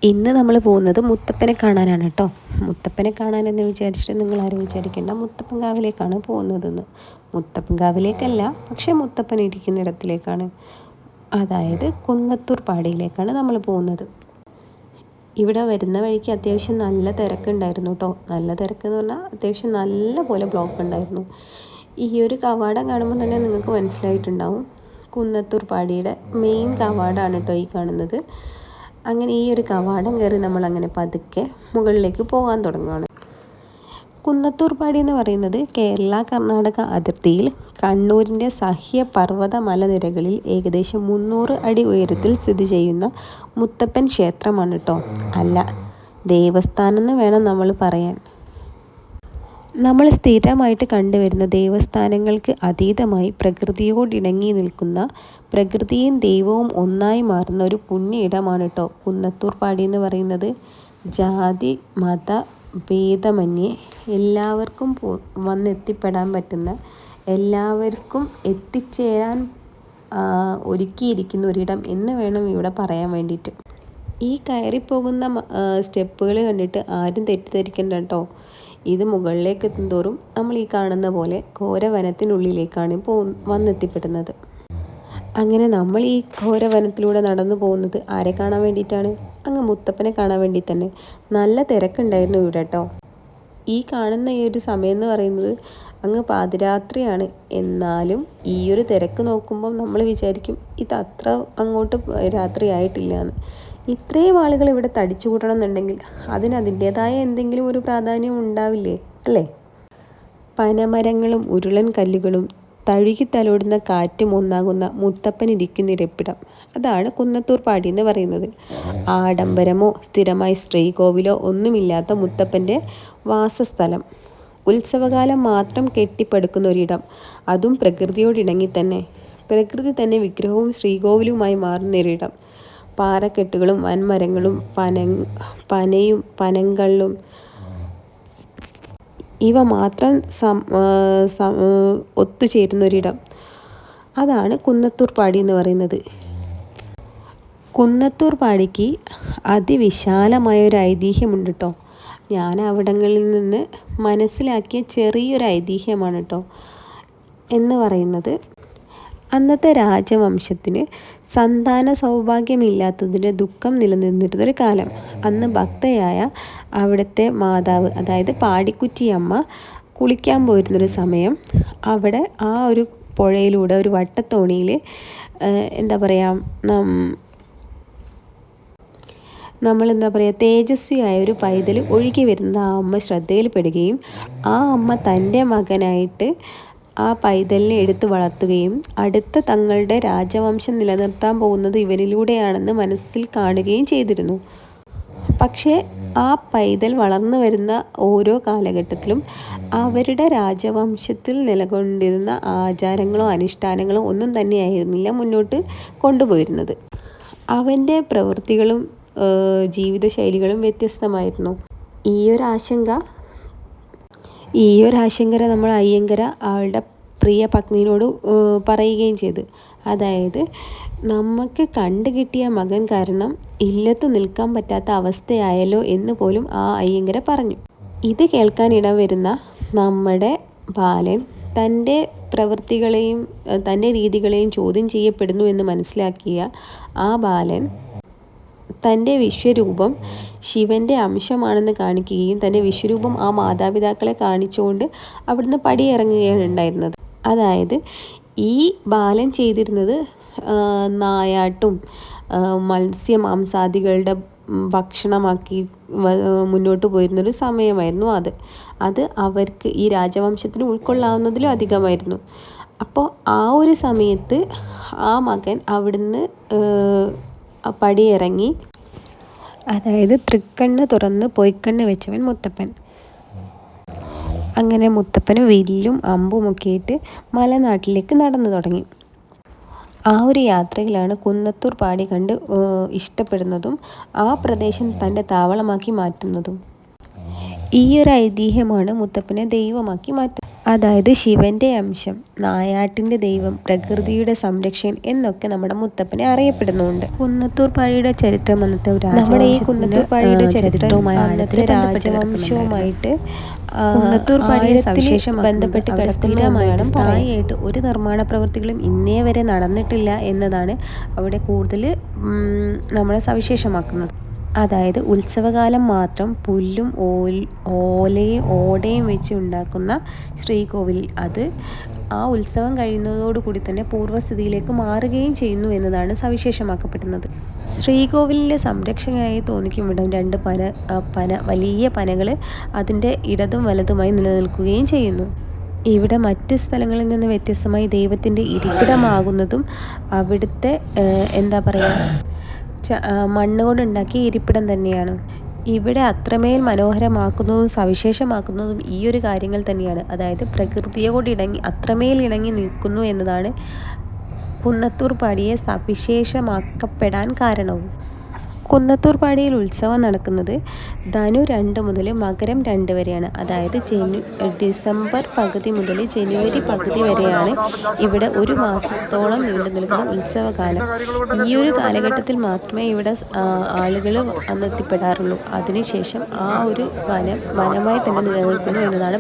ഇന്ന് നമ്മൾ പോകുന്നത് മുത്തപ്പനെ കാണാനാണ് കേട്ടോ. മുത്തപ്പനെ കാണാനെന്ന് വിചാരിച്ചിട്ട് നിങ്ങൾ ആരും വിചാരിക്കേണ്ട, മുത്തപ്പൻ കാവിലേക്കാണ് പോകുന്നതെന്ന്. മുത്തപ്പൻ കാവിലേക്കല്ല, പക്ഷേ മുത്തപ്പൻ ഇരിക്കുന്നിടത്തിലേക്കാണ്. അതായത് കുന്നത്തൂർ പാടിയിലേക്കാണ് നമ്മൾ പോകുന്നത്. ഇവിടെ വരുന്ന വഴിക്ക് അത്യാവശ്യം നല്ല തിരക്കുണ്ടായിരുന്നു കേട്ടോ. നല്ല തിരക്കെന്ന് പറഞ്ഞാൽ അത്യാവശ്യം നല്ല പോലെ ബ്ലോക്ക് ഉണ്ടായിരുന്നു. ഈ ഒരു കവാടം കാണുമ്പോൾ തന്നെ നിങ്ങൾക്ക് മനസ്സിലായിട്ടുണ്ടാവും, കുന്നത്തൂർ പാടിയുടെ മെയിൻ കവാടമാണ് കേട്ടോ ഈ കാണുന്നത്. അങ്ങനെ ഈ ഒരു കവാടം കയറി നമ്മളങ്ങനെ പതുക്കെ മുകളിലേക്ക് പോകാൻ തുടങ്ങുകയാണ്. കുന്നത്തൂർ പാടി എന്ന് പറയുന്നത് കേരള കർണാടക അതിർത്തിയിൽ കണ്ണൂരിൻ്റെ സഹ്യ പർവ്വത മലനിരകളിൽ ഏകദേശം 300 അടി ഉയരത്തിൽ സ്ഥിതി ചെയ്യുന്ന മുത്തപ്പൻ ക്ഷേത്രമാണ് കേട്ടോ. അല്ല, ദേവസ്ഥാനം എന്ന് വേണം നമ്മൾ പറയാൻ. നമ്മൾ സ്ഥിരമായിട്ട് കണ്ടുവരുന്ന ദേവസ്ഥാനങ്ങൾക്ക് അതീതമായി പ്രകൃതിയോടിണങ്ങി നിൽക്കുന്ന, പ്രകൃതിയും ദൈവവും ഒന്നായി മാറുന്ന ഒരു പുണ്യ ഇടമാണ് കേട്ടോ കുന്നത്തൂർ പാടി എന്ന് പറയുന്നത്. ജാതി മത ഭേദമന്യേ എല്ലാവർക്കും വന്നെത്തിപ്പെടാൻ പറ്റുന്ന, എല്ലാവർക്കും എത്തിച്ചേരാൻ ഒരുക്കിയിരിക്കുന്ന ഒരിടം എന്ന് വേണം ഇവിടെ പറയാൻ വേണ്ടിയിട്ട്. ഈ കയറിപ്പോകുന്ന സ്റ്റെപ്പുകൾ കണ്ടിട്ട് ആരും തെറ്റിദ്ധരിക്കണ്ട കേട്ടോ. ഇത് മുകളിലേക്ക് എത്തുന്തോറും നമ്മൾ ഈ കാണുന്ന പോലെ ഘോരവനത്തിനുള്ളിലേക്കാണ് വന്നെത്തിപ്പെടുന്നത്. അങ്ങനെ നമ്മൾ ഈ ഘോരവനത്തിലൂടെ നടന്നു പോകുന്നത് ആരെ കാണാൻ വേണ്ടിയിട്ടാണ്? അങ്ങ് മുത്തപ്പനെ കാണാൻ വേണ്ടി തന്നെ. നല്ല തിരക്കുണ്ടായിരുന്നു ഇവിടെ കേട്ടോ. ഈ കാണുന്ന ഈ ഒരു സമയം എന്ന് പറയുന്നത് അങ്ങ് പാതിരാത്രിയാണ്. എന്നാലും ഈ ഒരു തിരക്ക് നോക്കുമ്പം നമ്മൾ വിചാരിക്കും ഇത് അത്ര അങ്ങോട്ട് രാത്രി ആയിട്ടില്ല എന്ന്. ഇത്രയും ആളുകൾ ഇവിടെ തടിച്ചു കൂട്ടണം എന്നുണ്ടെങ്കിൽ അതിനതിൻ്റേതായ എന്തെങ്കിലും ഒരു പ്രാധാന്യം ഉണ്ടാവില്ലേ, അല്ലേ? പനമരങ്ങളും ഉരുളൻ കല്ലുകളും തഴുകി തലോടുന്ന കാറ്റും ഒന്നാകുന്ന മുത്തപ്പൻ ഇരിക്കുന്നിരിപ്പിടം, അതാണ് കുന്നത്തൂർ പാടി എന്ന് പറയുന്നത്. ആഡംബരമോ സ്ഥിരമായി ശ്രീകോവിലോ ഒന്നുമില്ലാത്ത മുത്തപ്പൻ്റെ വാസസ്ഥലം. ഉത്സവകാലം മാത്രം കെട്ടിപ്പടുക്കുന്ന ഒരിടം, അതും പ്രകൃതിയോടിണങ്ങി തന്നെ. പ്രകൃതി തന്നെ വിഗ്രഹവും ശ്രീകോവിലുമായി മാറുന്നൊരിടം. പാറക്കെട്ടുകളും വൻമരങ്ങളും പനയും പനങ്കള്ളും ഇവ മാത്രം ഒത്തുചേരുന്നൊരിടം, അതാണ് കുന്നത്തൂർ പാടി എന്ന് പറയുന്നത്. കുന്നത്തൂർ പാടിക്ക് അതിവിശാലമായൊരു ഐതിഹ്യമുണ്ട് കേട്ടോ. ഞാൻ അവിടങ്ങളിൽ നിന്ന് മനസ്സിലാക്കിയ ചെറിയൊരു ഐതിഹ്യമാണ് കേട്ടോ. എന്ന് പറയുന്നത്, അന്നത്തെ രാജവംശത്തിന് സന്താന സൗഭാഗ്യമില്ലാത്തതിൻ്റെ ദുഃഖം നിലനിന്നിരുന്നൊരു കാലം. അന്ന് ഭക്തയായ അവിടുത്തെ മാതാവ്, അതായത് പാടിക്കുറ്റിയമ്മ കുളിക്കാൻ പോയിരുന്നൊരു സമയം അവിടെ ആ ഒരു പുഴയിലൂടെ ഒരു വട്ടത്തോണിയിൽ തേജസ്വിയായ ഒരു പൈതൽ ഒഴുകി വരുന്നത് ആ അമ്മ ശ്രദ്ധയിൽപ്പെടുകയും ആ അമ്മ തൻ്റെ മകനായിട്ട് ആ പൈതലിനെ എടുത്ത് വളർത്തുകയും അടുത്ത തങ്ങളുടെ രാജവംശം നിലനിർത്താൻ പോകുന്നത് ഇവനിലൂടെയാണെന്ന് മനസ്സിൽ കാണുകയും ചെയ്തിരുന്നു. പക്ഷേ ആ പൈതൽ വളർന്നു വരുന്ന ഓരോ കാലഘട്ടത്തിലും അവരുടെ രാജവംശത്തിൽ നിലകൊണ്ടിരുന്ന ആചാരങ്ങളോ അനുഷ്ഠാനങ്ങളോ ഒന്നും തന്നെയായിരുന്നില്ല മുന്നോട്ട് കൊണ്ടുപോയിരുന്നത്. അവൻ്റെ പ്രവൃത്തികളും ജീവിതശൈലികളും വ്യത്യസ്തമായിരുന്നു. ഈ ഒരു ആശങ്ക നമ്മൾ അയ്യങ്കര അവളുടെ പ്രിയ പത്നിയോട് പറയുകയും ചെയ്തു. അതായത്, നമുക്ക് കണ്ടു കിട്ടിയ മകൻ കാരണം ഇല്ലത്ത് നിൽക്കാൻ പറ്റാത്ത അവസ്ഥയായല്ലോ എന്ന് പോലും ആ അയ്യങ്കര പറഞ്ഞു. ഇത് കേൾക്കാനിട വരുന്ന നമ്മുടെ ബാലൻ തൻ്റെ പ്രവൃത്തികളെയും തൻ്റെ രീതികളെയും ചോദ്യം ചെയ്യപ്പെടുന്നു എന്ന് മനസ്സിലാക്കിയ ആ ബാലൻ തൻ്റെ വിശ്വരൂപം ശിവൻ്റെ അംശമാണെന്ന് കാണിക്കുകയും തൻ്റെ വിശ്വരൂപം ആ മാതാപിതാക്കളെ കാണിച്ചുകൊണ്ട് അവിടുന്ന് പടിയിറങ്ങുകയാണ് ഉണ്ടായിരുന്നത്. അതായത്, ഈ ബാലൻ ചെയ്തിരുന്നത് നായാട്ടും മത്സ്യമാംസാദികളുടെ ഭക്ഷണമാക്കി മുന്നോട്ട് പോയിരുന്നൊരു സമയമായിരുന്നു അത് അവർക്ക് ഈ രാജവംശത്തിന് ഉൾക്കൊള്ളാവുന്നതിലും അധികമായിരുന്നു. അപ്പോൾ ആ ഒരു സമയത്ത് ആ മകൻ അവിടുന്ന് പടിയിറങ്ങി, അതായത് തൃക്കണ്ണ് തുറന്ന് പൊയ്ക്കണ്ണ് വെച്ചവൻ മുത്തപ്പൻ. അങ്ങനെ മുത്തപ്പന് വില്ലും അമ്പുമൊക്കെ ആയിട്ട് മലനാട്ടിലേക്ക് നടന്നു തുടങ്ങി. ആ ഒരു യാത്രയിലാണ് കുന്നത്തൂർ പാടി കണ്ട് ഇഷ്ടപ്പെടുന്നതും ആ പ്രദേശം തൻ്റെ താവളമാക്കി മാറ്റുന്നതും. ഈ ഒരു ഐതിഹ്യമാണ് മുത്തപ്പനെ ദൈവമാക്കി മാറ്റുന്നത്. അതായത് ശിവൻ്റെ അംശം, നായാട്ടിൻ്റെ ദൈവം, പ്രകൃതിയുടെ സംരക്ഷകൻ എന്നൊക്കെ നമ്മുടെ മുത്തപ്പനെ അറിയപ്പെടുന്നുണ്ട്. കുന്നത്തൂർ പാഴിയുടെ ചരിത്രം അന്നത്തെ നമ്മുടെ ഈ കുന്നത്തൂർ പാഴിയുടെ ചരിത്രവുമായി അന്നത്തെ രാജവംശവുമായിട്ട് കുന്നത്തൂർ പാഴിയെ സവിശേഷം ബന്ധപ്പെട്ട് കിടക്കുന്നതുമായാണ് സ്ഥായിയായിട്ട് ഒരു നിർമ്മാണ പ്രവൃത്തികളും ഇന്നേ വരെ നടന്നിട്ടില്ല എന്നതാണ് അവിടെ കൂടുതൽ നമ്മളെ സവിശേഷമാക്കുന്നത്. അതായത് ഉത്സവകാലം മാത്രം പുല്ലും ഓലയും ഓടയും വെച്ച് ഉണ്ടാക്കുന്ന ശ്രീകോവിലിൽ അത് ആ ഉത്സവം കഴിയുന്നതോടുകൂടി തന്നെ പൂർവ്വസ്ഥിതിയിലേക്ക് മാറുകയും ചെയ്യുന്നു എന്നതാണ് സവിശേഷമാക്കപ്പെടുന്നത്. ശ്രീകോവിലിൻ്റെ സംരക്ഷകനായി തോന്നിക്കും വിധം രണ്ട് വലിയ പനകൾ അതിൻ്റെ ഇടതും വലതുമായി നിലനിൽക്കുകയും ചെയ്യുന്നു. ഇവിടെ മറ്റ് സ്ഥലങ്ങളിൽ നിന്ന് വ്യത്യസ്തമായി ദൈവത്തിൻ്റെ ഇരിപ്പിടമാകുന്നതും അവിടുത്തെ എന്താ പറയുക മണ്ണ് കൊണ്ടുണ്ടാക്കിയ ഇരിപ്പിടം തന്നെയാണ്. ഇവിടെ അത്രമേൽ മനോഹരമാക്കുന്നതും സവിശേഷമാക്കുന്നതും ഈ ഒരു കാര്യങ്ങൾ തന്നെയാണ്. അതായത് പ്രകൃതിയോട് അത്രമേൽ ഇണങ്ങി നിൽക്കുന്നു എന്നതാണ് കുന്നത്തൂർ പാടിയെ സവിശേഷമാക്കപ്പെടാൻ കാരണവും. കുന്നത്തൂർ പാടിയിൽ ഉത്സവം നടക്കുന്നത് ധനു 2 മുതൽ മകരം 2 വരെയാണ്. അതായത് ഡിസംബർ പകുതി മുതൽ ജനുവരി പകുതി വരെയാണ് ഇവിടെ ഒരു മാസത്തോളം നീണ്ടു നിൽക്കുന്ന ഉത്സവകാലം. ഈ ഒരു കാലഘട്ടത്തിൽ മാത്രമേ ഇവിടെ ആളുകൾ വന്നെത്തിപ്പെടാറുള്ളൂ. അതിനുശേഷം ആ ഒരു വനമായി തന്നെ നിലനിൽക്കുന്നു എന്നതാണ്